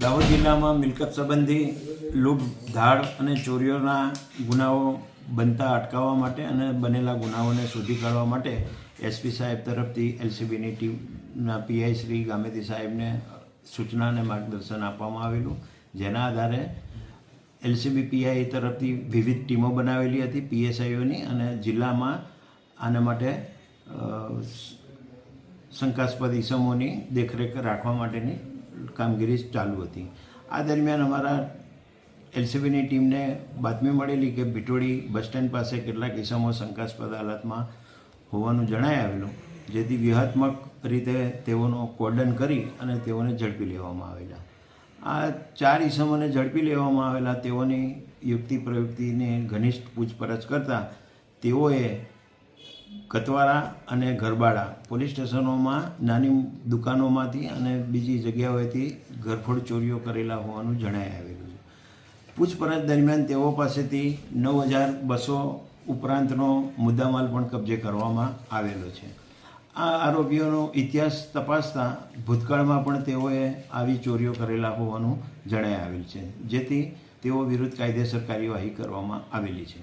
દાહોદ જિલ્લામાં મિલકત સંબંધી લૂંટ ધાડ અને ચોરીઓના ગુનાઓ બનતા અટકાવવા માટે અને બનેલા ગુનાઓને શોધી કાઢવા માટે એસપી સાહેબ તરફથી એલસીબીની ટીમના પીઆઈ શ્રી ગામેતી સાહેબને સૂચના અને માર્ગદર્શન આપવામાં આવેલું, જેના આધારે એલસીબી પીઆઈ તરફથી વિવિધ ટીમો બનાવેલી હતી પીએસઆઈઓની, અને જિલ્લામાં આના માટે શંકાસ્પદ ઇસમોની દેખરેખ રાખવા માટેની કામગીરી ચાલુ હતી. આ દરમિયાન અમારા એલસીબીની ટીમને બાતમી મળેલી કે ભીટોડી બસ સ્ટેન્ડ પાસે કેટલાક ઇસમો શંકાસ્પદ હાલતમાં હોવાનું જણાઈ આવેલું, જેથી વ્યૂહાત્મક રીતે તેઓનો કોર્ડન કરી અને તેઓને ઝડપી લેવામાં આવેલા. આ 4 ઇસમોને ઝડપી લેવામાં આવેલા. તેઓની યુક્તિ પ્રયુક્તિની ઘનિષ્ઠ પૂછપરછ કરતાં તેઓએ કતવારા અને ગરબાડા પોલીસ સ્ટેશનોમાં નાની દુકાનોમાંથી અને બીજી જગ્યાઓએથી ઘરફોડ ચોરીઓ કરેલા હોવાનું જણાઈ આવેલું છે. પૂછપરછ દરમિયાન તેઓ પાસેથી 9,200 ઉપરાંતનો મુદ્દામાલ પણ કબજે કરવામાં આવેલો છે. આ આરોપીઓનો ઇતિહાસ તપાસતા ભૂતકાળમાં પણ તેઓએ આવી ચોરીઓ કરેલા હોવાનું જણાઈ આવેલ છે, જેથી તેઓ વિરુદ્ધ કાયદેસર કાર્યવાહી કરવામાં આવેલી છે.